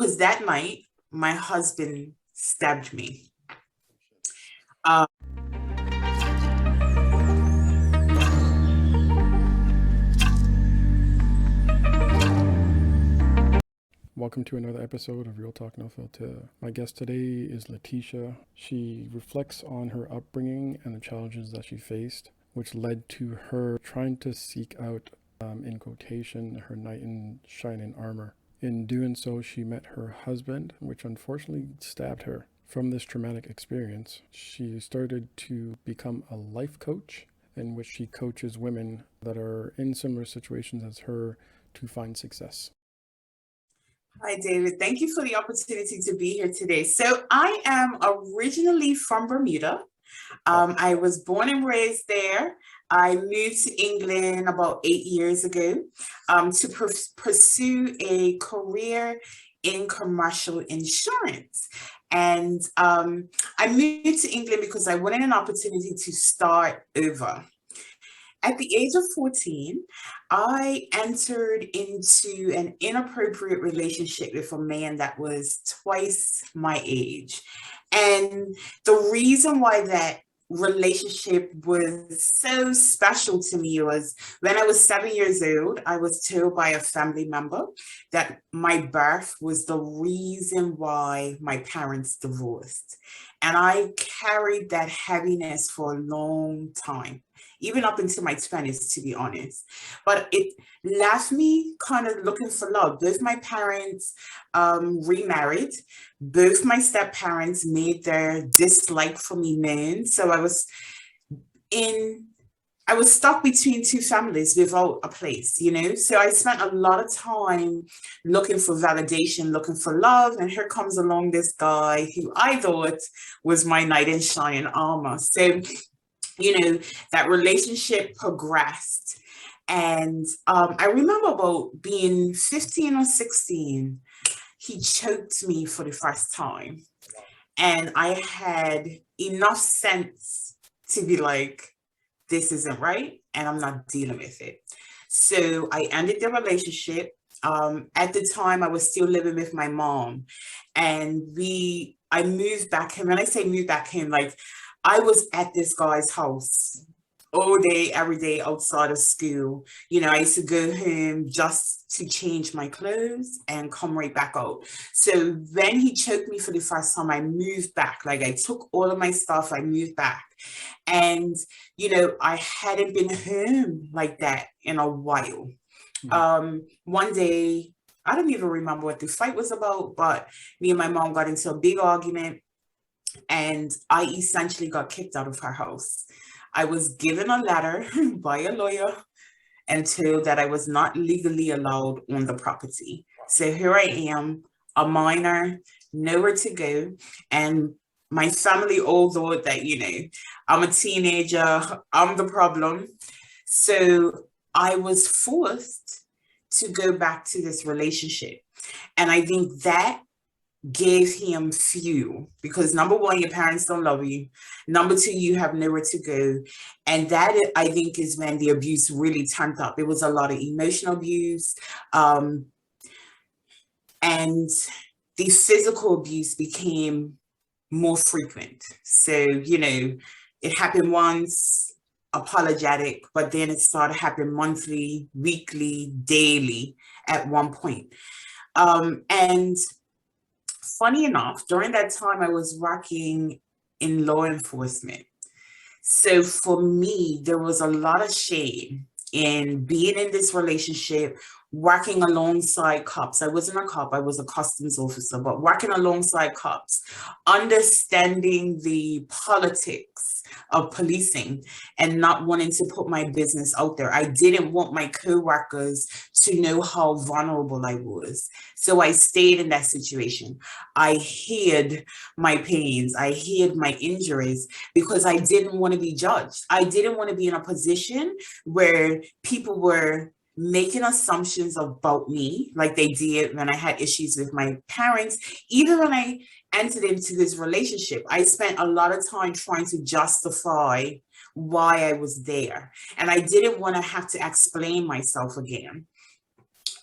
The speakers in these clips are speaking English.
because that night my husband stabbed me. Uh, Welcome to another episode of Real Talk No Filter. My guest today is Letica. She reflects on her upbringing and the challenges that she faced, which led to her trying to seek out, in quotation, her knight in shining armor. In doing so, she met her husband, which unfortunately stabbed her. From this traumatic experience, she started to become a life coach in which she coaches women that are in similar situations as her to find success. Hi, David. Thank you for the opportunity to be here today. So, I am originally from Bermuda. I was born and raised there. I moved to England about 8 years ago to pursue a career in commercial insurance. And I moved to England because I wanted an opportunity to start over. At the age of 14, I entered into an inappropriate relationship with a man that was twice my age. And the reason why that relationship was so special to me was when I was 7 years old, I was told by a family member that my birth was the reason why my parents divorced. And I carried that heaviness for a long time, even up into my 20s, to be honest. But it left me kind of looking for love. Both my parents remarried. Both my step parents made their dislike for me known. So in I was stuck between two families without a place, you know? So I spent a lot of time looking for validation, looking for love. And here comes along this guy who I thought was my knight in shining armor. So, that relationship progressed. And I remember about being 15 or 16, he choked me for the first time. And I had enough sense to be like, this isn't right, and I'm not dealing with it. So I ended the relationship. At the time, I was still living with my mom, and I moved back home. When I say moved back home, like I was at this guy's house all day, every day outside of school. I used to go home just to change my clothes and come right back out. So when he choked me for the first time, I moved back. Like I took all of my stuff, I moved back. And, I hadn't been home like that in a while. One day, I don't even remember what the fight was about, but me and my mom got into a big argument and I essentially got kicked out of her house. I was given a letter by a lawyer and told that I was not legally allowed on the property. So here I am, a minor, nowhere to go. And my family all thought that, I'm a teenager, I'm the problem. So I was forced to go back to this relationship. And I think that gave him fuel because number one, your parents don't love you. Number two, you have nowhere to go. And that I think is when the abuse really turned up. It was a lot of emotional abuse. And the physical abuse became more frequent. So, it happened once, apologetic, but then it started happening monthly, weekly, daily at one point. And funny enough, during that time, I was working in law enforcement. So for me, there was a lot of shame in being in this relationship, working alongside cops. I wasn't a cop, I was a customs officer, but working alongside cops, understanding the politics of policing and not wanting to put my business out there. I didn't want my co-workers to know how vulnerable I was. So I stayed in that situation. I hid my pains, I hid my injuries because I didn't want to be judged. I didn't want to be in a position where people were making assumptions about me like they did when I had issues with my parents. Even when I entered into this relationship, I spent a lot of time trying to justify why I was there. And I didn't want to have to explain myself again.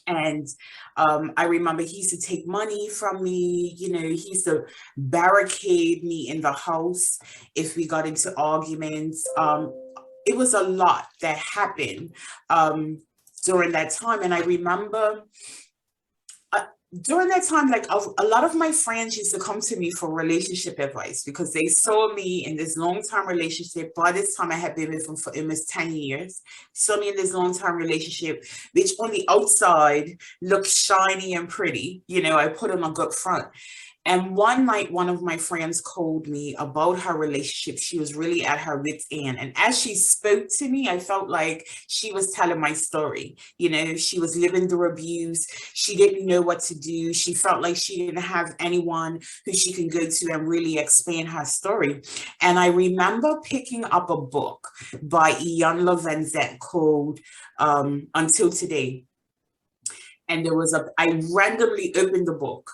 And I remember he used to take money from me. You know, he used to barricade me in the house if we got into arguments. It was a lot that happened during that time. And I remember during that time, like a lot of my friends used to come to me for relationship advice because they saw me in this long-term relationship. By this time, I had been with him for almost 10 years. Saw me in this long-term relationship, which on the outside looked shiny and pretty. You know, I put on a good front. And one night, one of my friends called me about her relationship. She was really at her wit's end. And as she spoke to me, I felt like she was telling my story. You know, she was living through abuse. She didn't know what to do. She felt like she didn't have anyone who she can go to and really explain her story. And I remember picking up a book by Ian Levenzet called Until Today. And I randomly opened the book.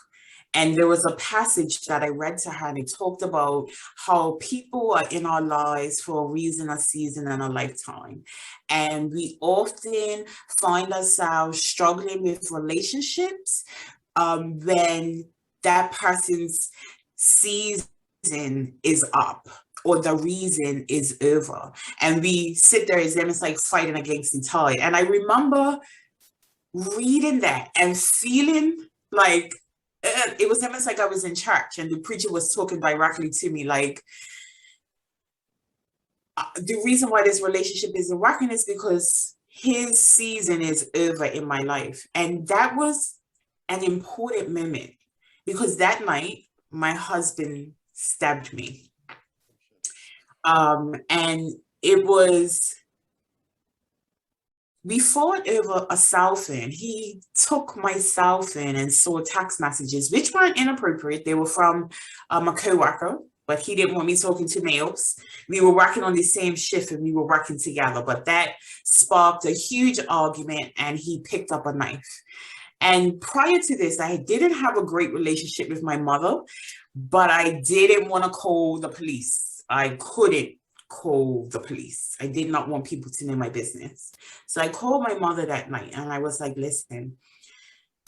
And there was a passage that I read to her, and it talked about how people are in our lives for a reason, a season, and a lifetime. And we often find ourselves struggling with relationships when that person's season is up or the reason is over. And we sit there as them, it's like fighting against the tide. And I remember reading that and feeling like, it was almost like I was in church and the preacher was talking directly to me like, the reason why this relationship isn't working is because his season is over in my life. And that was an important moment because that night my husband stabbed me. And it was, we fought over a cell phone. He took my cell phone and saw text messages, which weren't inappropriate. They were from a coworker, but he didn't want me talking to males. We were working on the same shift and we were working together, but that sparked a huge argument and he picked up a knife. And prior to this, I didn't have a great relationship with my mother, but I didn't want to call the police. I couldn't call the police. I did not want people to know my business. So I called my mother that night and I was like, listen,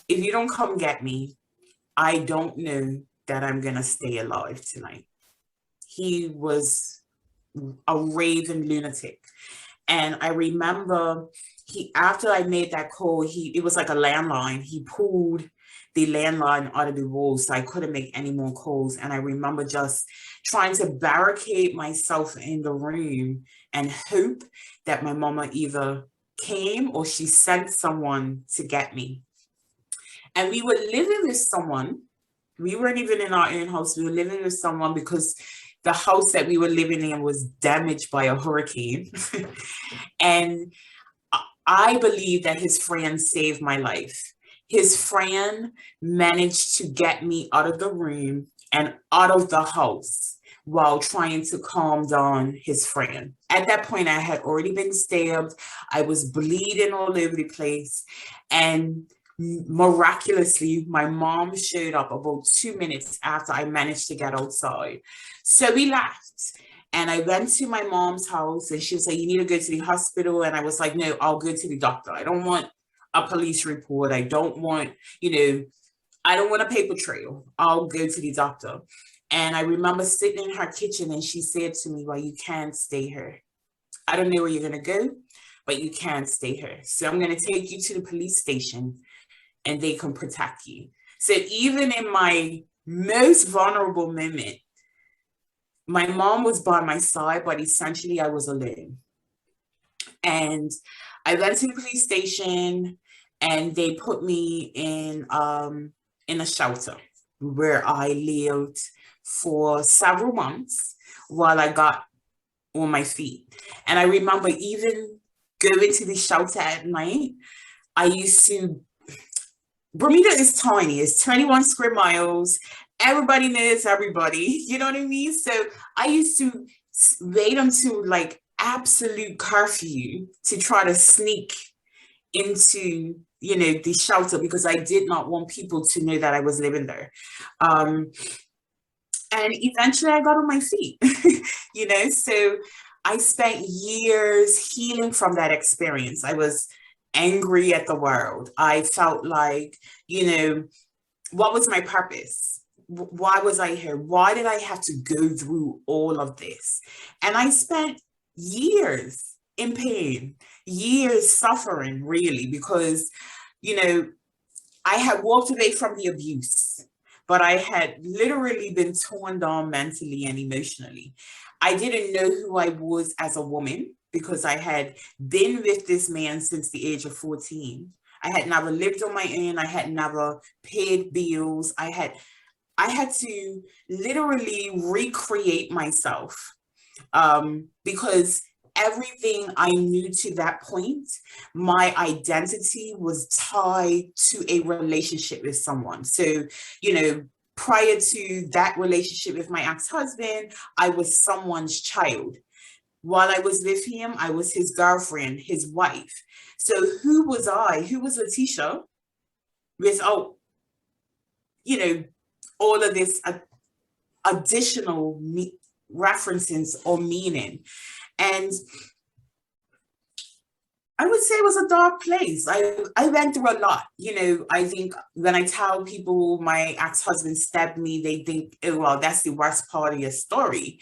if you don't come get me, I don't know that I'm going to stay alive tonight. He was a raving lunatic. And I remember after I made that call, it was like a landline. He pulled the landline out of the wall so I couldn't make any more calls. And I remember just trying to barricade myself in the room and hope that my mama either came or she sent someone to get me. And we were living with someone. We weren't even in our own house. We were living with someone because the house that we were living in was damaged by a hurricane. And I believe that his friend saved my life. His friend managed to get me out of the room and out of the house while trying to calm down his friend. At that point, I had already been stabbed. I was bleeding all over the place. And miraculously, my mom showed up about 2 minutes after I managed to get outside. So we left. And I went to my mom's house and she was like, you need to go to the hospital. And I was like, no, I'll go to the doctor. I don't want a police report. I don't want, I don't want a paper trail. I'll go to the doctor. And I remember sitting in her kitchen and she said to me, well, you can't stay here. I don't know where you're going to go, but you can't stay here. So I'm going to take you to the police station and they can protect you. So even in my most vulnerable moment, my mom was by my side, but essentially I was alone. And I went to the police station and they put me in a shelter where I lived for several months while I got on my feet. And I remember even going to the shelter at night, Bermuda is tiny, it's 21 square miles. Everybody knows everybody, you know what I mean? So I used to wait until like absolute curfew to try to sneak into, the shelter because I did not want people to know that I was living there. And eventually I got on my feet, so I spent years healing from that experience. I was angry at the world. I felt like, what was my purpose? Why was I here? Why did I have to go through all of this? And I spent years in pain, years suffering, really, because, I had walked away from the abuse, but I had literally been torn down mentally and emotionally. I didn't know who I was as a woman because I had been with this man since the age of 14. I had never lived on my own. I had never paid bills. I had to literally recreate myself, because everything I knew to that point, my identity was tied to a relationship with someone. So, prior to that relationship with my ex-husband, I was someone's child. While I was with him, I was his girlfriend, his wife. So who was I? Who was Letitia without, all of this additional references or meaning? And I would say it was a dark place. I went through a lot. I think when I tell people my ex-husband stabbed me, they think, oh, well, that's the worst part of your story.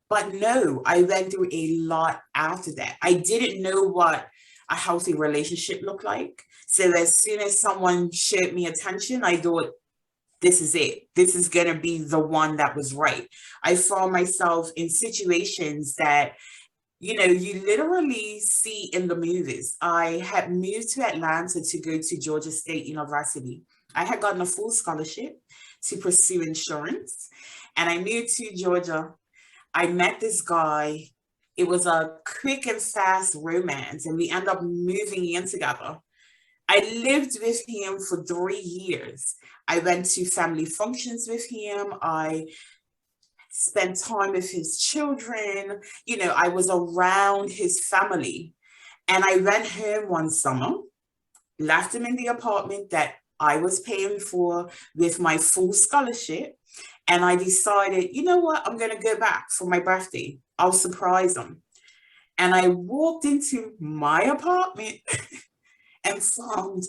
But no, I went through a lot after that. I didn't know what a healthy relationship looked like. So as soon as someone showed me attention, I thought, this is it. This is going to be the one that was right. I found myself in situations that, you literally see in the movies. I had moved to Atlanta to go to Georgia State University. I had gotten a full scholarship to pursue insurance, and I moved to Georgia. I met this guy. It was a quick and fast romance, and we ended up moving in together. I lived with him for 3 years. I went to family functions with him. I spent time with his children. I was around his family. And I went home one summer, left him in the apartment that I was paying for with my full scholarship. And I decided, you know what? I'm going to go back for my birthday. I'll surprise him. And I walked into my apartment and found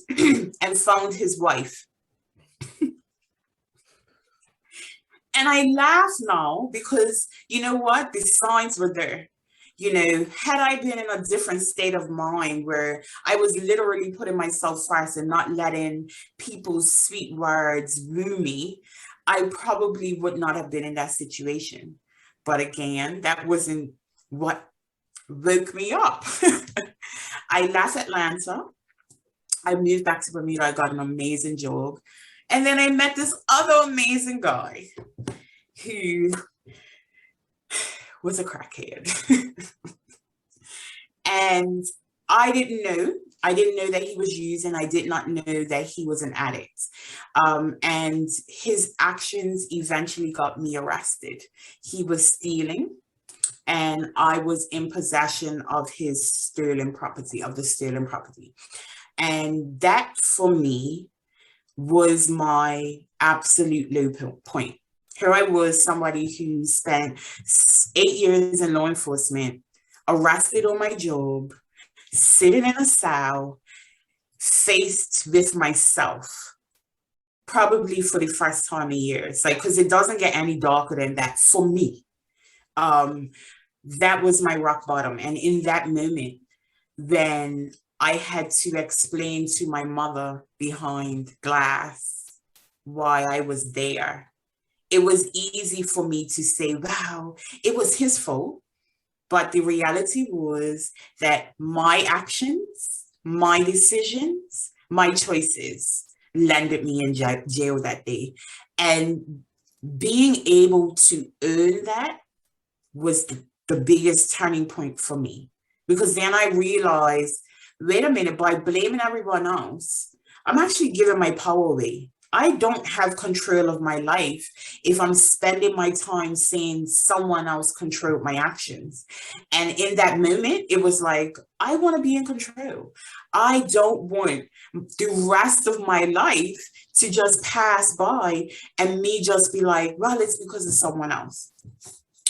his wife. And I laugh now because you know what? The signs were there. Had I been in a different state of mind where I was literally putting myself first and not letting people's sweet words woo me, I probably would not have been in that situation. But again, that wasn't what woke me up. I left Atlanta. I moved back to Bermuda. I got an amazing job. And then I met this other amazing guy who was a crackhead. And I didn't know that he was using. I did not know that he was an addict. And his actions eventually got me arrested. He was stealing, and I was in possession of the stolen property. And that for me was my absolute low point. Here I was, somebody who spent 8 years in law enforcement, arrested on my job, sitting in a cell, faced with myself, probably for the first time in years. Because it doesn't get any darker than that for me. That was my rock bottom. And in that moment, then I had to explain to my mother behind glass why I was there. It was easy for me to say, wow, it was his fault. But the reality was that my actions, my decisions, my choices landed me in jail that day. And being able to earn that was the biggest turning point for me. Because then I realized, wait a minute, by blaming everyone else, I'm actually giving my power away. I don't have control of my life if I'm spending my time saying someone else controlled my actions. And in that moment, it was like, I want to be in control. I don't want the rest of my life to just pass by and me just be like, well, it's because of someone else.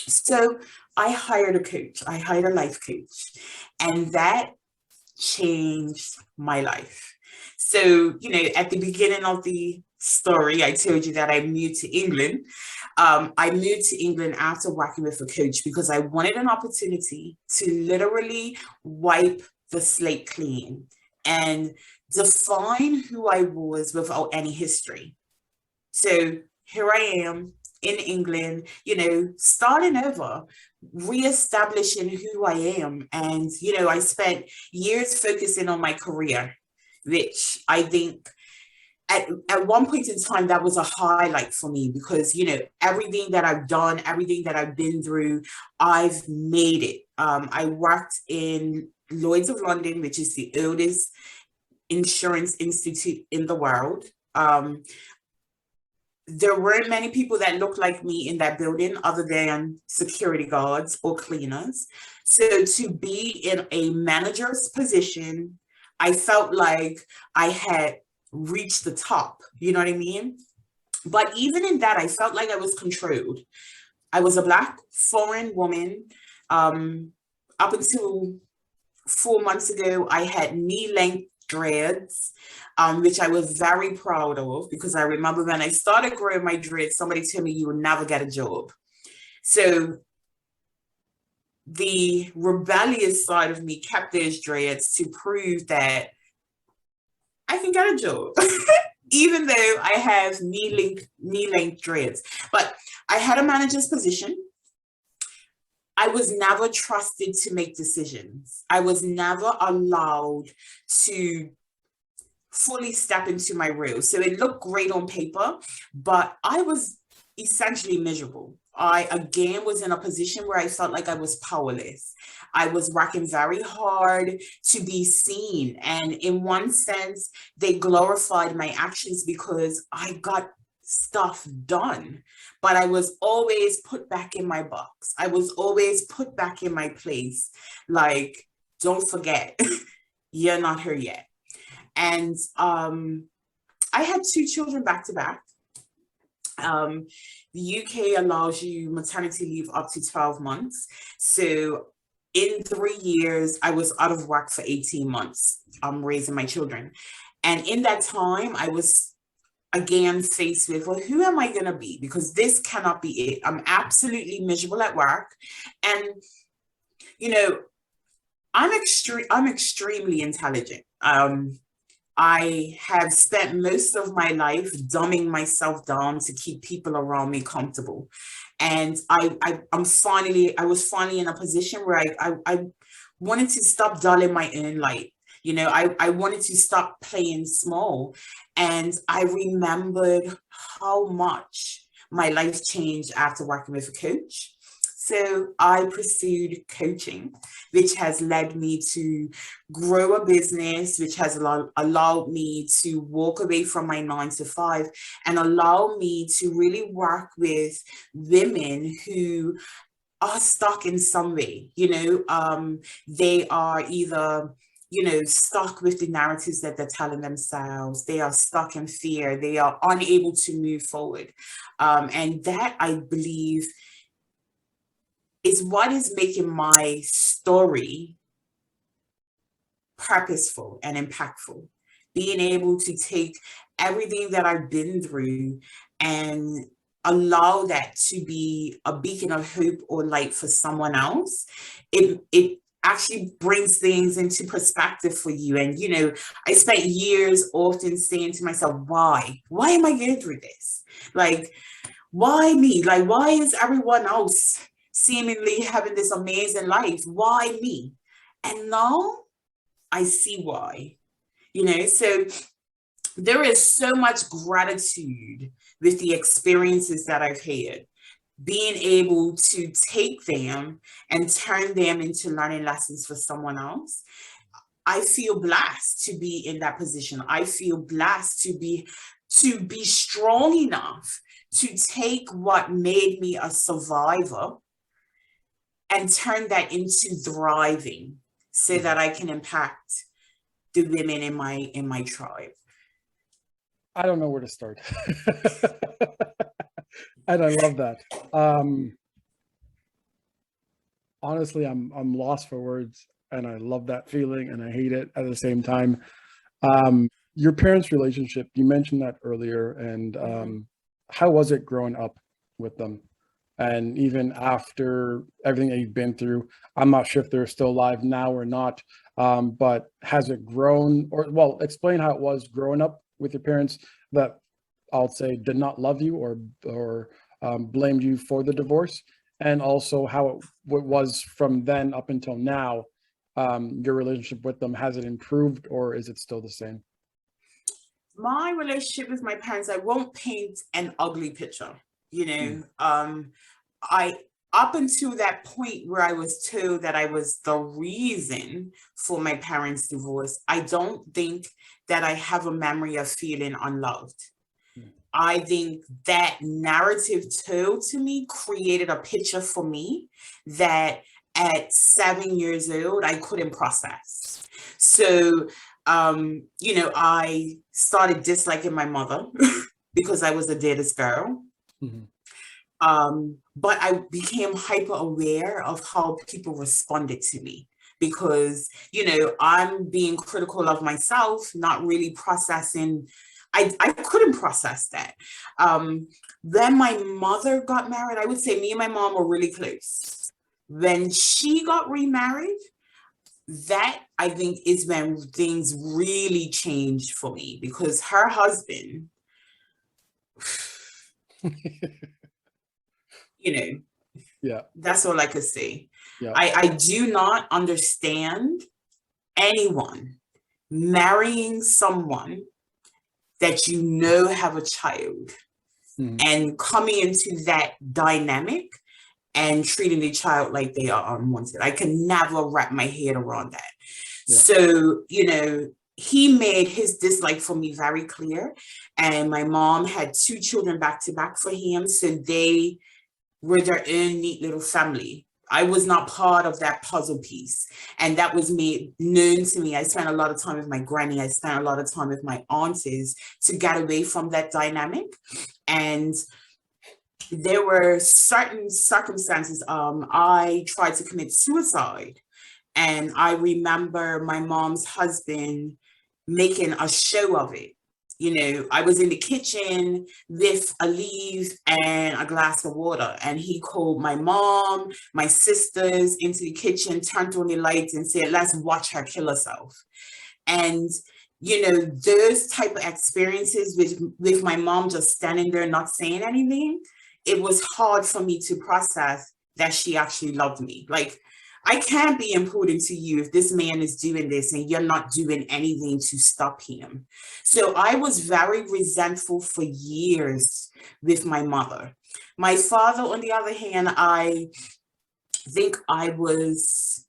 So I hired a coach. I hired a life coach. And that changed my life. So, at the beginning of the story, I told you that I moved to England. I moved to England after working with a coach because I wanted an opportunity to literally wipe the slate clean and define who I was without any history. So here I am in England, starting over, reestablishing who I am. And, I spent years focusing on my career, which I think at one point in time, that was a highlight for me because, everything that I've done, everything that I've been through, I've made it. I worked in Lloyd's of London, which is the oldest insurance institute in the world. There weren't many people that looked like me in that building other than security guards or cleaners. So to be in a manager's position, I felt like I had reached the top, you know what I mean? But even in that, I felt like I was controlled. I was a Black foreign woman. Up until 4 months ago, I had knee-length dreads, which I was very proud of because I remember when I started growing my dreads, somebody told me you will never get a job. So the rebellious side of me kept those dreads to prove that I can get a job, even though I have knee-length dreads. But I had a manager's position. I was never trusted to make decisions. I was never allowed to fully step into my role. So it looked great on paper, but I was essentially miserable. I again was in a position where I felt like I was powerless. I was working very hard to be seen. And in one sense, they glorified my actions because I got stuff done, but I was always put back in my box. I was always put back in my place. Like, don't forget, you're not here yet. And I had 2 children back to back. The UK allows you maternity leave up to 12 months. So in 3 years, I was out of work for 18 months, raising my children. And in that time, I was again faced with, well, who am I going to be? Because this cannot be it. I'm absolutely miserable at work. And, I'm extremely intelligent. I have spent most of my life dumbing myself down to keep people around me comfortable. And I was finally in a position where I wanted to stop dulling my own light. I wanted to stop playing small. And I remembered how much my life changed after working with a coach. So I pursued coaching, which has led me to grow a business, which has allowed me to walk away from my 9 to 5 and allow me to really work with women who are stuck in some way. They are either stuck with the narratives that they're telling themselves. They are stuck in fear. They are unable to move forward. And that, I believe, is what is making my story purposeful and impactful. Being able to take everything that I've been through and allow that to be a beacon of hope or light for someone else. It actually brings things into perspective for you. And, I spent years often saying to myself, why am I going through this? Like, why me? Like, why is everyone else seemingly having this amazing life? Why me? And now I see why, so there is so much gratitude with the experiences that I've had, being able to take them and turn them into learning lessons for someone else. I feel blessed to be in that position. I feel blessed to be strong enough to take what made me a survivor and turn that into thriving so that I can impact the women in my tribe. I don't know where to start. And I love that. Honestly, I'm lost for words. and I love that feeling and I hate it at the same time. Your parents' relationship, you mentioned that earlier, and how was it growing up with them? And even after everything that you've been through, I'm not sure if they're still alive now or not, but has it grown? Or, well, explain how it was growing up with your parents that I'll say did not love you or blamed you for the divorce, and also how it was from then up until now. Your relationship with them, has it improved or is it still the same? My relationship with my parents, I won't paint an ugly picture, you know. I Up until that point where I was told that I was the reason for my parents' divorce, I don't think that I have a memory of feeling unloved. I think that narrative told to me created a picture for me that at 7 years old, I couldn't process. So, I started disliking my mother because I was a daddy's girl. Mm-hmm. But I became hyper aware of how people responded to me because, I'm being critical of myself, not really processing. I couldn't process that. Then my mother got married. I would say me and my mom were really close. When she got remarried, that I think is when things really changed for me because her husband, Yeah. that's all I could say. Yeah. I do not understand anyone marrying someone that have a child and coming into that dynamic and treating the child like they are unwanted. I can never wrap my head around that. Yeah. So, he made his dislike for me very clear. And my mom had 2 children back to back for him. So they were their own neat little family. I was not part of that puzzle piece. And that was made known to me. I spent a lot of time with my granny. I spent a lot of time with my aunties to get away from that dynamic. And there were certain circumstances. I tried to commit suicide. And I remember my mom's husband making a show of it. I was in the kitchen with a leaf and a glass of water, and he called my mom, my sisters into the kitchen, turned on the lights and said, let's watch her kill herself. And, those type of experiences with my mom just standing there, not saying anything, it was hard for me to process that she actually loved me. Like, I can't be important to you if this man is doing this and you're not doing anything to stop him. So I was very resentful for years with my mother. My father, on the other hand, I think I was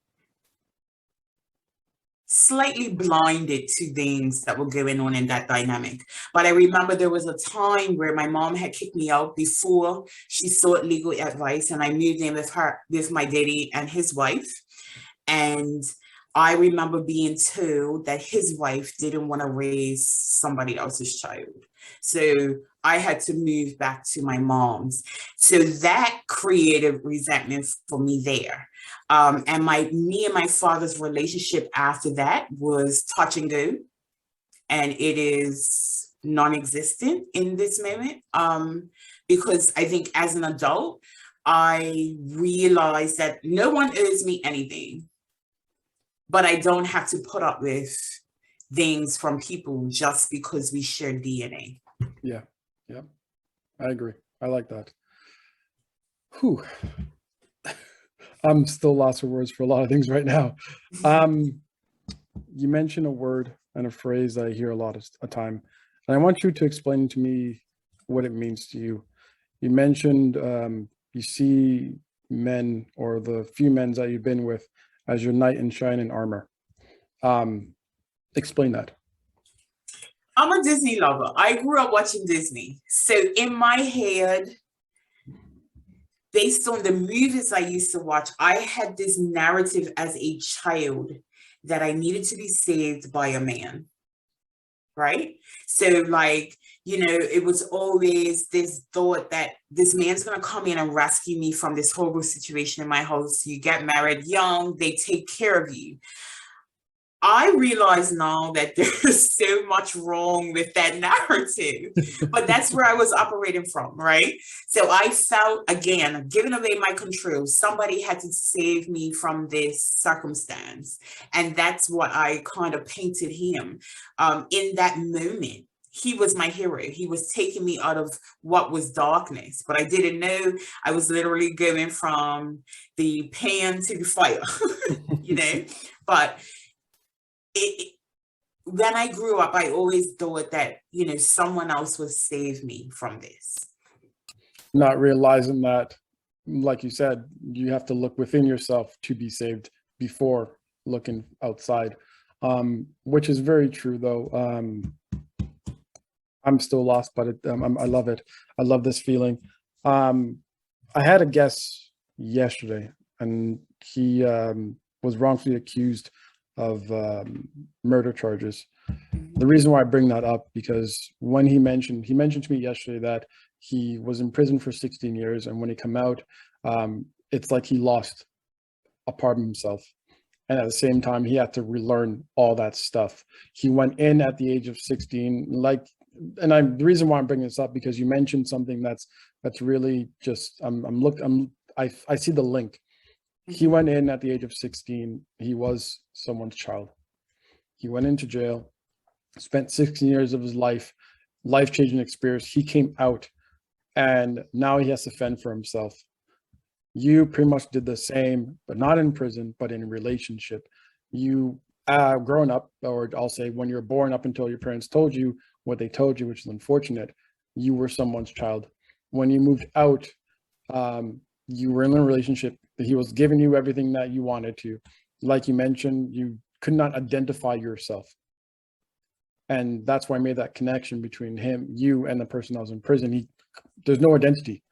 slightly blinded to things that were going on in that dynamic. But I remember there was a time where my mom had kicked me out before she sought legal advice, and I moved in with my daddy and his wife. And I remember being told that his wife didn't want to raise somebody else's child. So I had to move back to my mom's. So that created resentment for me there. And me and my father's relationship after that was touch and go. And it is non-existent in this moment. Because I think as an adult, I realized that no one owes me anything, but I don't have to put up with things from people just because we share DNA. Yeah. Yeah. I agree. I like that. Whew. I'm still lost for words for a lot of things right now. You mentioned a word and a phrase that I hear a lot of a time, and I want you to explain to me what it means to you. You mentioned you see men, or the few men that you've been with, as your knight in shining armor. Explain that. I'm a Disney lover. I grew up watching Disney. So in my head, based on the movies I used to watch, I had this narrative as a child that I needed to be saved by a man, right? So like, it was always this thought that this man's going to come in and rescue me from this horrible situation in my house. You get married young, they take care of you. I realize now that there's so much wrong with that narrative, but that's where I was operating from, right? So I felt, again, giving away my control. Somebody had to save me from this circumstance. And that's what I kind of painted him in that moment. He was my hero. He was taking me out of what was darkness, but I didn't know I was literally going from the pan to the fire, but when I grew up, I always thought that, someone else would save me from this. Not realizing that, like you said, you have to look within yourself to be saved before looking outside, which is very true, though. I'm still lost, but I love it. I love this feeling. I had a guest yesterday, and he was wrongfully accused of murder charges. The reason why I bring that up, because when he mentioned to me yesterday that he was in prison for 16 years, and when he come out, it's like he lost a part of himself. And at the same time, he had to relearn all that stuff. He went in at the age of 16, the reason why I'm bringing this up, because you mentioned something that's really just, I see the link. He went in at the age of 16. He was someone's child. He went into jail, spent 16 years of his life-changing experience. He came out, and now he has to fend for himself. You pretty much did the same, but not in prison, but in a relationship. You, growing up, or I'll say when you're born, up until your parents told you what they told you, which is unfortunate, you were someone's child. When you moved out, you were in a relationship. He was giving you everything that you wanted to. Like you mentioned, you could not identify yourself. And that's why I made that connection between you, and the person that was in prison. There's no identity.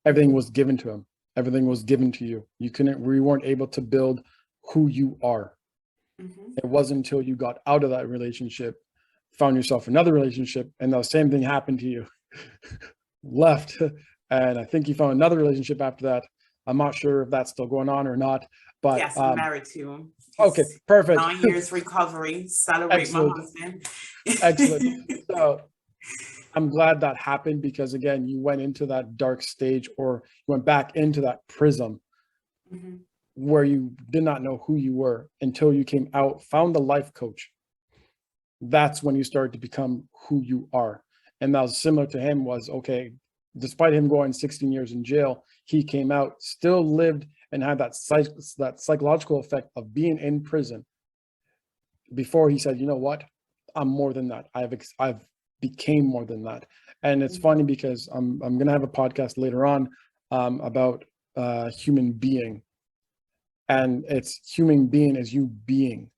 Everything was given to him. Everything was given to you. We weren't able to build who you are. It wasn't until you got out of that relationship, found yourself another relationship, and the same thing happened to you. Left, and I think you found another relationship after that. I'm not sure if that's still going on or not, but yes, I'm married to him. Okay, perfect. 9 years recovery. Celebrate Excellent. My husband. Excellent. So I'm glad that happened, because again, you went into that dark stage, or you went back into that prism where you did not know who you were until you came out, found a life coach. That's when you started to become who you are. And that was similar to him. Was okay, despite him going 16 years in jail, he came out, still lived, and had that psychological effect of being in prison. Before he said, you know what, I'm more than that. I've became more than that. And it's funny because I'm going to have a podcast later on about human being. And it's human being as you being.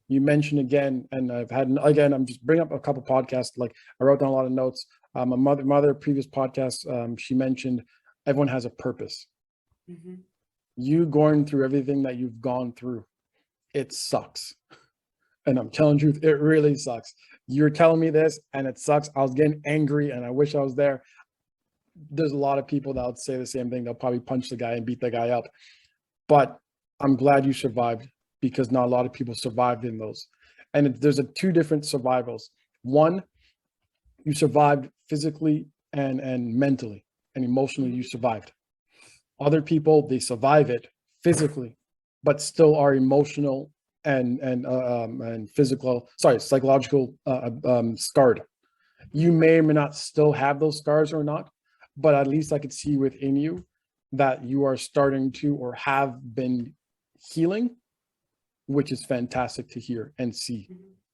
You mentioned again, and I'm just bringing up a couple podcasts. Like I wrote down a lot of notes. My mother previous podcast, she mentioned everyone has a purpose. You going through everything that you've gone through, it sucks. And I'm telling you, it really sucks. You're telling me this and it sucks. I was getting angry and I wish I was there. There's a lot of people that would say the same thing. They'll probably punch the guy and beat the guy up. But I'm glad you survived, because not a lot of people survived in those. And there's two different survivals. One, you survived physically and mentally, and emotionally you survived. Other people, they survive it physically, but still are emotional and psychological scarred. You may or may not still have those scars or not, but at least I could see within you that you are starting to, or have been, healing, which is fantastic to hear and see,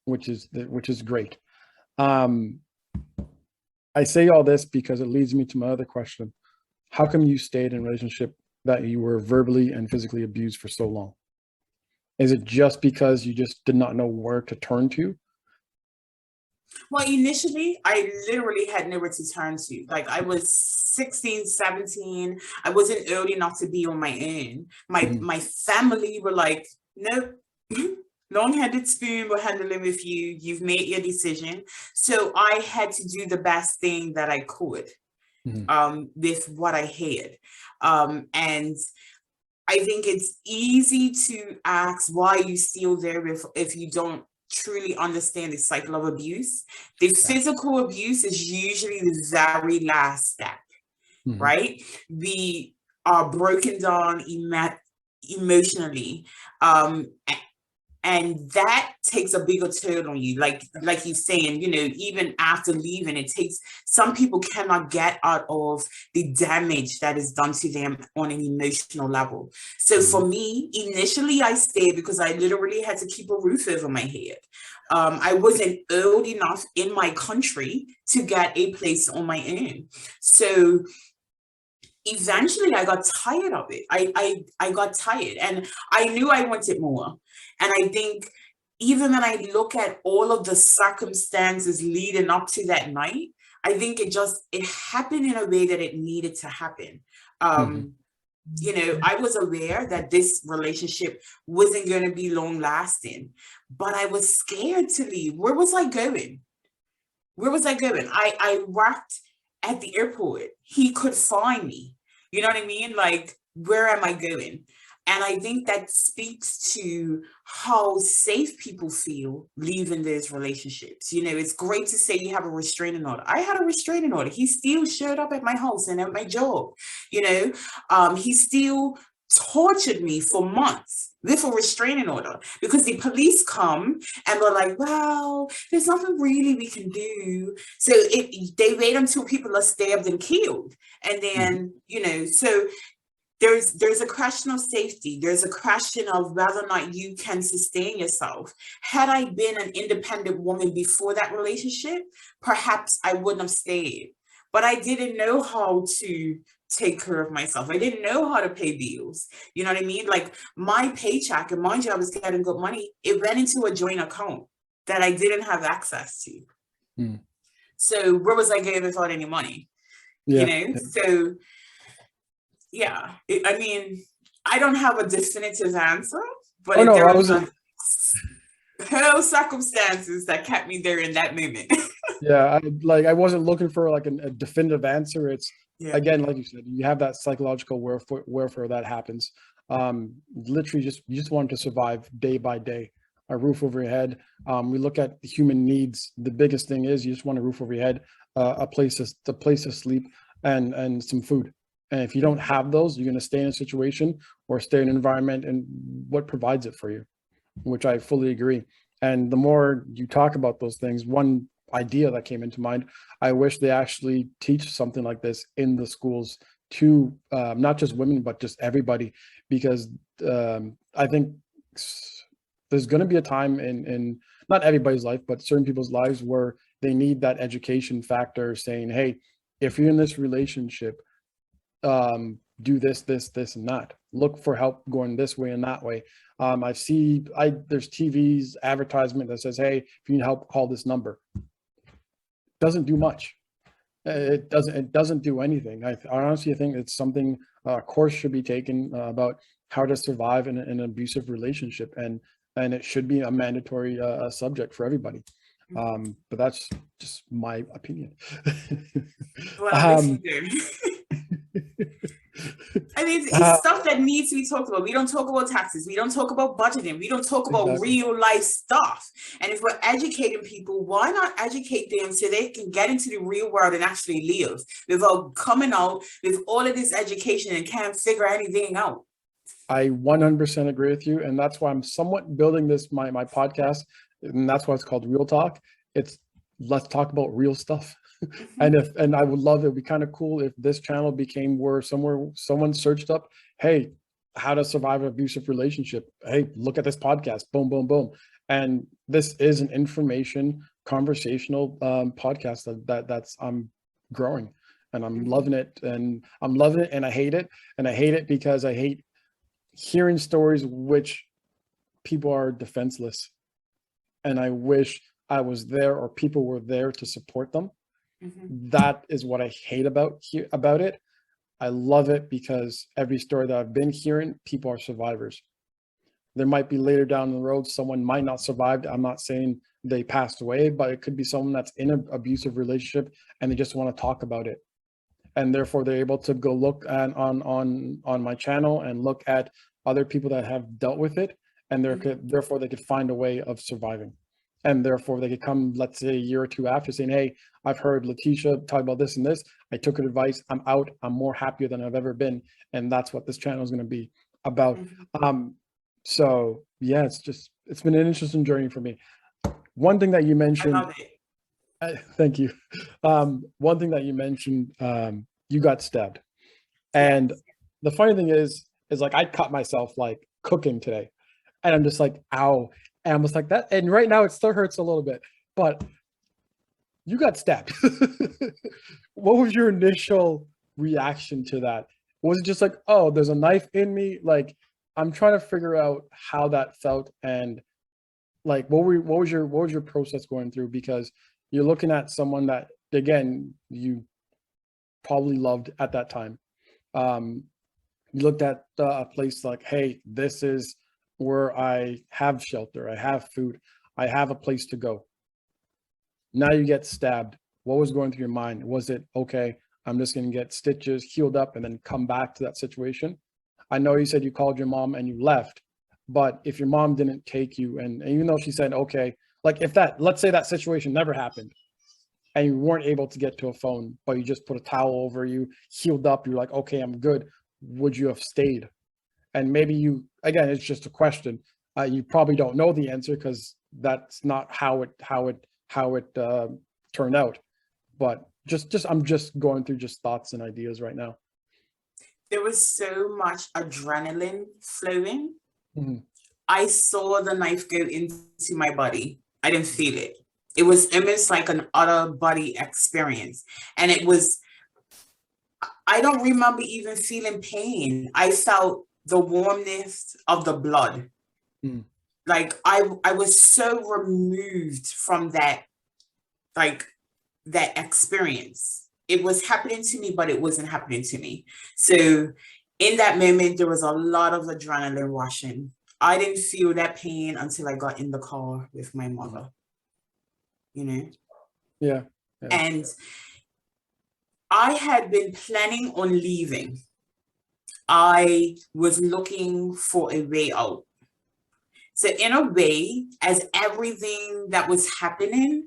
which is great. I say all this because it leads me to my other question. How come you stayed in a relationship that you were verbally and physically abused for so long? Is it just because you just did not know where to turn to? Well, initially, I literally had nowhere to turn to. Like I was 16, 17. I wasn't old enough to be on my own. My family were like, nope, long-handed spoon will handle it with you. You've made your decision. So I had to do the best thing that I could with what I had. And I think it's easy to ask why you still there if you don't truly understand the cycle of abuse. The physical abuse is usually the very last step, right? We are broken down emotionally. And that takes a bigger toll on you. Like you're saying, even after leaving, it takes, some people cannot get out of the damage that is done to them on an emotional level. So for me, initially I stayed because I literally had to keep a roof over my head. I wasn't old enough in my country to get a place on my own. So eventually I got tired of it. I got tired, and I knew I wanted more. And I think even when I look at all of the circumstances leading up to that night, I think it happened in a way that it needed to happen. I was aware that this relationship wasn't going to be long lasting, but I was scared to leave. Where was I going? I worked at the airport. He could find me. You know what I mean? Like, where am I going? And I think that speaks to how safe people feel leaving those relationships. It's great to say you have a restraining order. I had a restraining order. He still showed up at my house and at my job. He still tortured me for months with a restraining order because the police come and they're like, well, there's nothing really we can do. So they wait until people are stabbed and killed. And then, so there's a question of safety. There's a question of whether or not you can sustain yourself. Had I been an independent woman before that relationship, perhaps I wouldn't have stayed. But I didn't know how to take care of myself. I didn't know how to pay bills. You know what I mean? Like, my paycheck, and mind you, I was getting good money, it went into a joint account that I didn't have access to. So where was I going without any money? So yeah, I don't have a definitive answer, but there were whole circumstances that kept me there in that moment. I wasn't looking for like a definitive answer. It's again, like you said, you have that psychological warfare that happens. Literally, you just want to survive day by day. A roof over your head. We look at human needs. The biggest thing is you just want a roof over your head, a place to sleep, and some food. And if you don't have those, you're going to stay in a situation or stay in an environment and what provides it for you, which I fully agree. And the more you talk about those things, one idea that came into mind, I wish they actually teach something like this in the schools to not just women, but just everybody, because I think there's going to be a time in not everybody's life, but certain people's lives where they need that education factor saying, hey, if you're in this relationship, do this, and that. Look for help going this way and that way. There's TV's advertisement that says, hey, if you need help, call this number. Doesn't do much. It doesn't do anything. I honestly think it's something a course should be taken about how to survive in an abusive relationship, and it should be a mandatory subject for everybody. But that's just my opinion. Well, it's stuff that needs to be talked about. We don't talk about taxes. We don't talk about budgeting. We don't talk about real life stuff. And if we're educating people, why not educate them so they can get into the real world and actually live without coming out with all of this education and can't figure anything out? I 100% agree with you. And that's why I'm somewhat building this, my podcast. And that's why it's called Real Talk. Let's talk about real stuff. And I would love it. It'd be kind of cool if this channel became where someone searched up, hey, how to survive an abusive relationship. Hey, look at this podcast. Boom, boom, boom. And this is an information conversational podcast that's I'm growing, and I'm loving it. And I'm loving it, and I hate it. And I hate it because I hate hearing stories which people are defenseless. And I wish I was there or people were there to support them. That is what I hate about it. I love it because every story that I've been hearing, people are survivors. There might be later down the road, someone might not survive. I'm not saying they passed away, but it could be someone that's in an abusive relationship and they just want to talk about it. And therefore they're able to go look at on my channel and look at other people that have dealt with it. And therefore they could find a way of surviving. And therefore they could come, let's say a year or two after saying, hey, I've heard Letitia talk about this and this. I took her advice. I'm out. I'm more happier than I've ever been. And that's what this channel is going to be about. So yeah, it's been an interesting journey for me. One thing that you mentioned, I love it. thank you. One thing that you mentioned, you got stabbed. And the funny thing is like I cut myself like cooking today. And I'm just like, ow. And I was like that. And right now it still hurts a little bit, but you got stabbed. What was your initial reaction to that? Was it just like, oh, there's a knife in me? Like, I'm trying to figure out how that felt and like what was your process going through, because you're looking at someone that again you probably loved at that time. You looked at a place like, hey, this is where I have shelter, I have food, I have a place to go. Now you get stabbed. What was going through your mind? Was it, okay, I'm just going to get stitches, healed up, and then come back to that situation? I know you said you called your mom and you left, but if your mom didn't take you, and even though she said, okay, like if that, let's say that situation never happened and you weren't able to get to a phone, but you just put a towel over you, healed up, you're like, okay, I'm good. Would you have stayed? And maybe you, again, it's just a question. You probably don't know the answer because that's not how it turned out. But I'm just going through just thoughts and ideas right now. There was so much adrenaline flowing. Mm-hmm. I saw the knife go into my body. I didn't feel it. It was almost like an outer body experience. And it was, I don't remember even feeling pain. I felt the warmness of the blood. Mm. Like I was so removed from that, like that experience. It was happening to me, but it wasn't happening to me. So in that moment, there was a lot of adrenaline rushing. I didn't feel that pain until I got in the car with my mother, you know? Yeah. And I had been planning on leaving. I was looking for a way out. So in a way, as everything that was happening,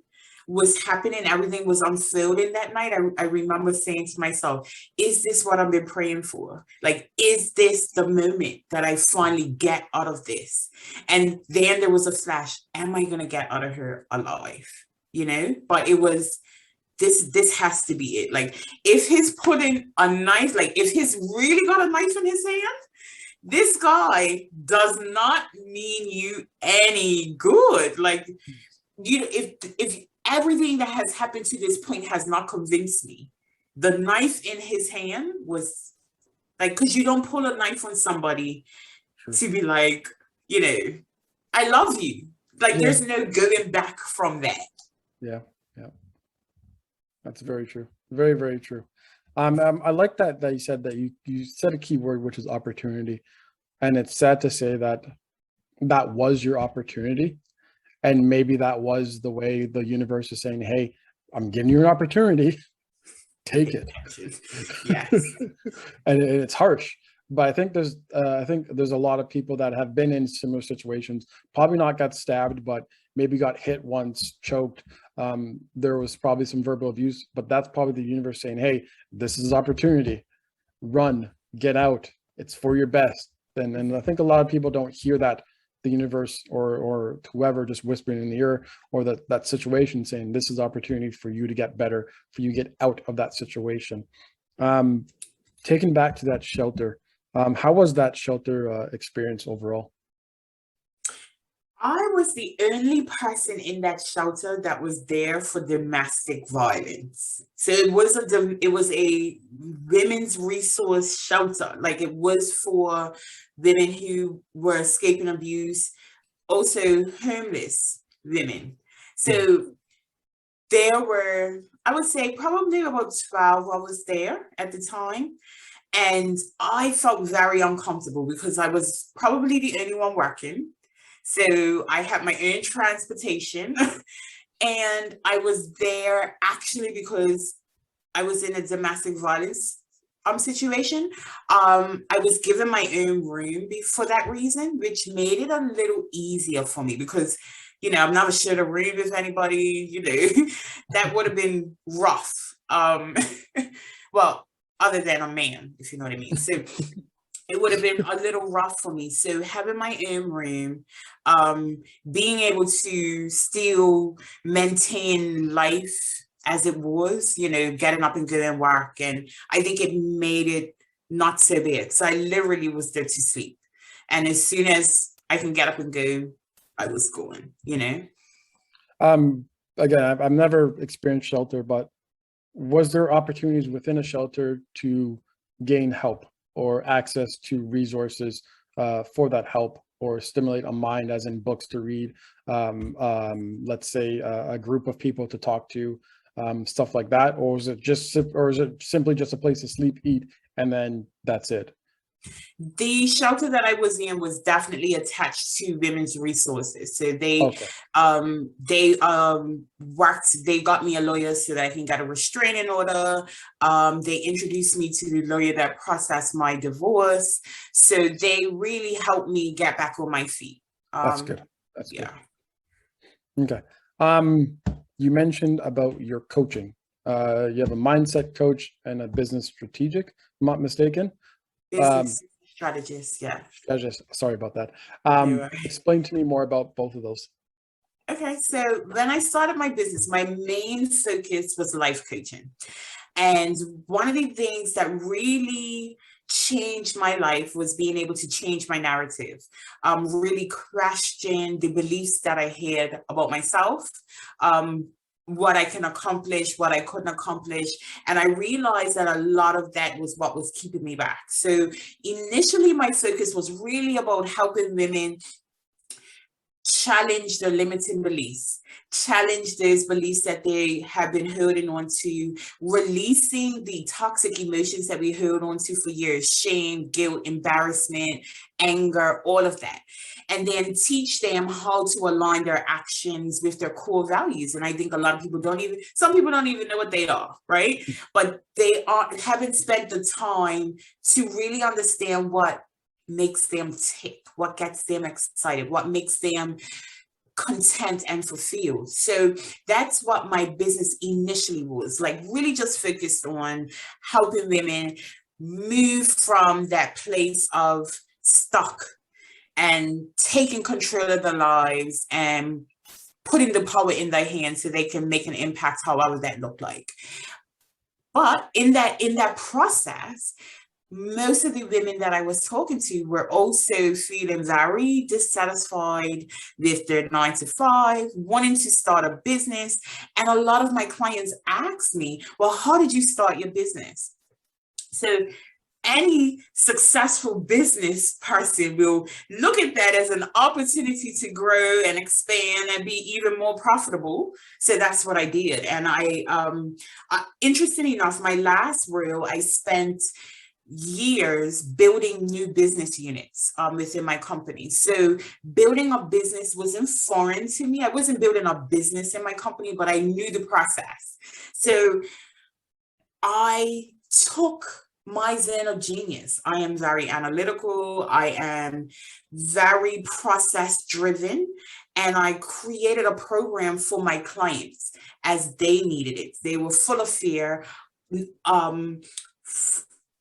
everything was unfolding that night, I remember saying to myself, is this what I've been praying for? Like, is this the moment that I finally get out of this? And then there was a flash, am I going to get out of here alive? You know, but it was, this has to be it. Like, if he's putting a knife, like if he's really got a knife in his hand, this guy does not mean you any good. Like, you know, if everything that has happened to this point has not convinced me, the knife in his hand was like, because you don't pull a knife on somebody to be like, you know, I love you. Like, there's no going back from that. Yeah. That's very true. Very, very true. I like that you said that you said a key word, which is opportunity. And it's sad to say that that was your opportunity. And maybe that was the way the universe is saying, hey, I'm giving you an opportunity. Take it. Yes. And it's harsh. But I think there's a lot of people that have been in similar situations, probably not got stabbed, but maybe got hit once, choked. There was probably some verbal abuse, but that's probably the universe saying, hey, this is opportunity. Run, get out. It's for your best. And I think a lot of people don't hear that, the universe or whoever just whispering in the ear, or that situation saying, this is opportunity for you to get better, for you to get out of that situation. Taken back to that shelter, how was that shelter experience overall? I was the only person in that shelter that was there for domestic violence. So it was a women's resource shelter. Like, it was for women who were escaping abuse, also homeless women. So there were I would say probably about 12 I was there at the time. And I felt very uncomfortable because I was probably the only one working. So I had my own transportation and I was there actually because I was in a domestic violence situation. I was given my own room for that reason, which made it a little easier for me because, I've never shared a room with anybody, that would have been rough. Well, other than a man, if you know what I mean. So it would have been a little rough for me. So having my own room, being able to still maintain life as it was, getting up and going work. And I think it made it not so bad. So I literally was there to sleep. And as soon as I can get up and go, I was going. Again, I've never experienced shelter, but was there opportunities within a shelter to gain help or access to resources for that help, or stimulate a mind, as in books to read, let's say a group of people to talk to, stuff like that? Or is it simply just a place to sleep, eat, and then that's it? The shelter that I was in was definitely attached to women's resources. So Okay. they got me a lawyer so that I can get a restraining order. They introduced me to the lawyer that processed my divorce. So they really helped me get back on my feet. That's good. That's yeah. Good. Okay. You mentioned about your coaching. You have a mindset coach and a business strategic, if I'm not mistaken. Business strategist, yeah. Sorry about that. Right. Explain to me more about both of those. Okay, so when I started my business, my main focus was life coaching. And one of the things that really changed my life was being able to change my narrative, really question the beliefs that I had about myself, what I can accomplish, what I couldn't accomplish. And I realized that a lot of that was what was keeping me back. So initially, my focus was really about helping women challenge their limiting beliefs, challenge those beliefs that they have been holding on to, releasing the toxic emotions that we hold on to for years: shame, guilt, embarrassment, anger, all of that. And then teach them how to align their actions with their core values. And I think a lot of people some people don't even know what they are, right? But they haven't spent the time to really understand what makes them tick, what gets them excited, what makes them content and fulfilled. So that's what my business initially was, like really just focused on helping women move from that place of stuck and taking control of their lives and putting the power in their hands so they can make an impact, however that looked like. But in that process, most of the women that I was talking to were also feeling very dissatisfied with their 9 to 5, wanting to start a business. And a lot of my clients asked me, well, how did you start your business? So any successful business person will look at that as an opportunity to grow and expand and be even more profitable. So that's what I did. And interestingly enough, my last reel, I spent years building new business units within my company. So building a business wasn't foreign to me. I wasn't building a business in my company, but I knew the process. So I took my zone of genius. I am very analytical. I am very process driven. And I created a program for my clients as they needed it. They were full of fear,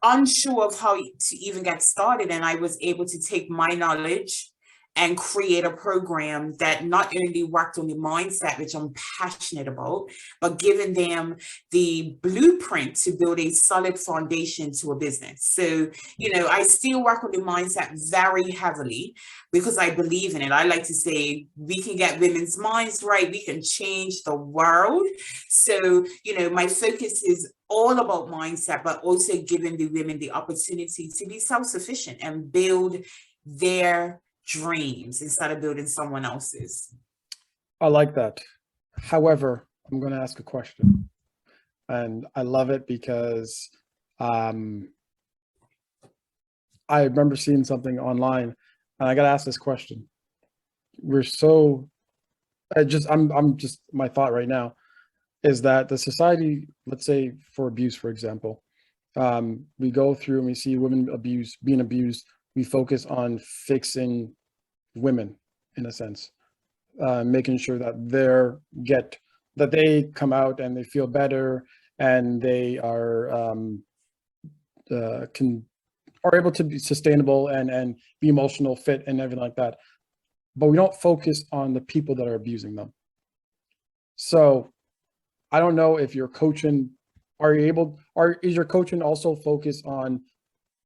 unsure of how to even get started. And I was able to take my knowledge and create a program that not only worked on the mindset, which I'm passionate about, but giving them the blueprint to build a solid foundation to a business. So, I still work on the mindset very heavily because I believe in it. I like to say, we can get women's minds right, we can change the world. So, my focus is all about mindset, but also giving the women the opportunity to be self-sufficient and build their dreams instead of building someone else's. I like that. However, I'm going to ask a question. And I love it because I remember seeing something online, and I got to ask this question. We're so, I'm just, my thought right now is that the society, let's say for abuse, for example, we go through and we see women being abused. We focus on fixing women in a sense, making sure that they come out and they feel better, and they are able to be sustainable and be emotional fit and everything like that. But we don't focus on the people that are abusing them. So I don't know if you're coaching, is your coaching also focused on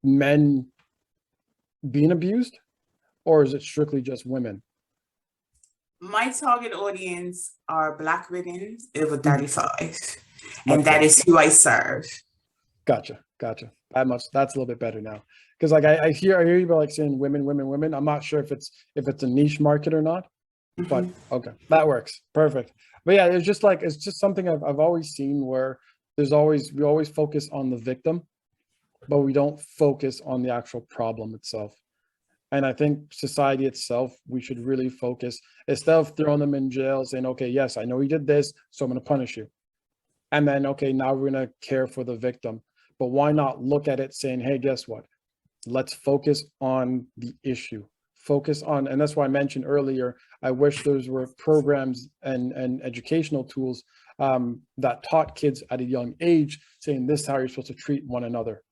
men being abused, or is it strictly just women? My target audience are Black women over 35, Much and that better. is who I serve. Gotcha. That's a little bit better now. Because like I hear you about like saying women. I'm not sure if it's a niche market or not, but okay, that works. Perfect. But yeah, it's just something I've always seen where we always focus on the victim, but we don't focus on the actual problem itself. And I think society itself, we should really focus, instead of throwing them in jail, saying, okay, yes, I know you did this, so I'm going to punish you. And then, okay, now we're going to care for the victim. But why not look at it saying, hey, guess what? Let's focus on the issue. And that's why I mentioned earlier, I wish those were programs and educational tools that taught kids at a young age, saying this is how you're supposed to treat one another.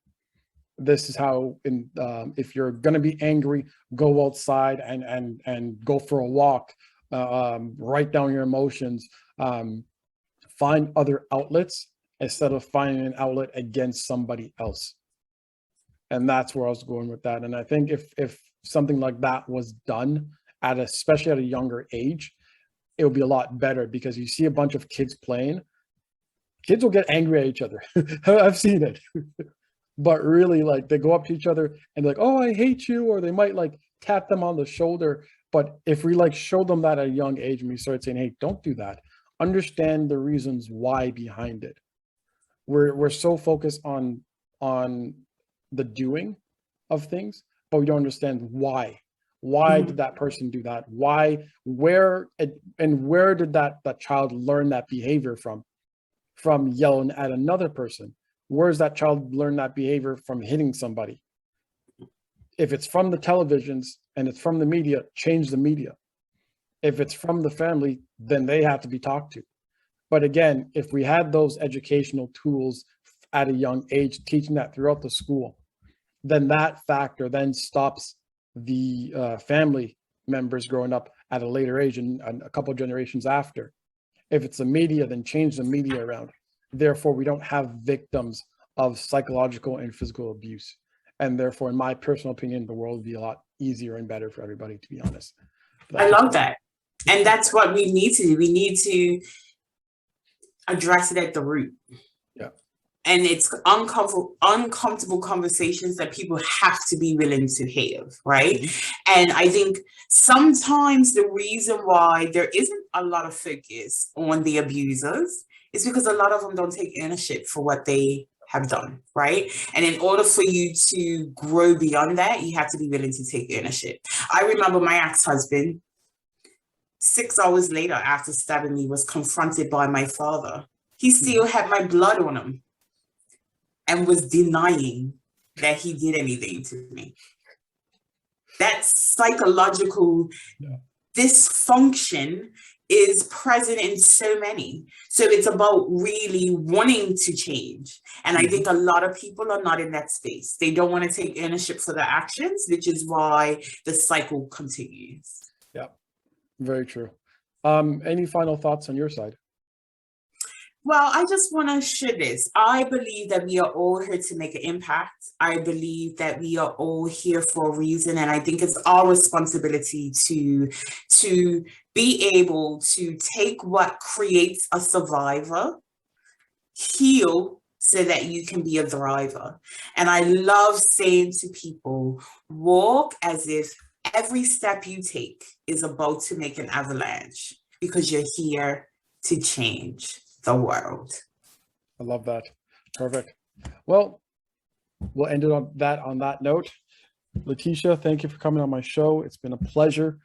This is how, if you're going to be angry, go outside and go for a walk, write down your emotions, find other outlets instead of finding an outlet against somebody else. And that's where I was going with that. And I think if something like that was done especially at a younger age, it would be a lot better, because you see a bunch of kids playing, kids will get angry at each other. I've seen it. But really, like, they go up to each other and like, oh, I hate you, or they might like tap them on the shoulder. But if we like show them that at a young age and we start saying, hey, don't do that, understand the reasons why behind it. We're so focused on the doing of things, but we don't understand why. Why did that person do that? Where did that child learn that behavior from yelling at another person? Where's that child learn that behavior from hitting somebody? If it's from the televisions and it's from the media, change the media. If it's from the family, then they have to be talked to. But again, if we had those educational tools at a young age, teaching that throughout the school, then that factor then stops the family members growing up at a later age and a couple of generations after. If it's the media, then change the media around. Therefore, we don't have victims of psychological and physical abuse. And therefore, in my personal opinion, the world would be a lot easier and better for everybody, to be honest. I love that. And that's what we need to do. We need to address it at the root. Yeah. And it's uncomfortable conversations that people have to be willing to have, right? And I think sometimes the reason why there isn't a lot of focus on the abusers is because a lot of them don't take ownership for what they have done, right? And in order for you to grow beyond that, you have to be willing to take ownership. I remember my ex-husband, 6 hours later after stabbing me, was confronted by my father. He still had my blood on him and was denying that he did anything to me. That psychological dysfunction is present in so many. So it's about really wanting to change. And I think a lot of people are not in that space. They don't want to take ownership for their actions, which is why the cycle continues. Yeah, very true. Any final thoughts on your side? Well, I just want to share this. I believe that we are all here to make an impact. I believe that we are all here for a reason. And I think it's our responsibility to be able to take what creates a survivor, heal so that you can be a thriver. And I love saying to people, walk as if every step you take is about to make an avalanche, because you're here to change the world. love that. Perfect. Well, we'll end it on that note. Letitia, thank you for coming on my show. It's been a pleasure.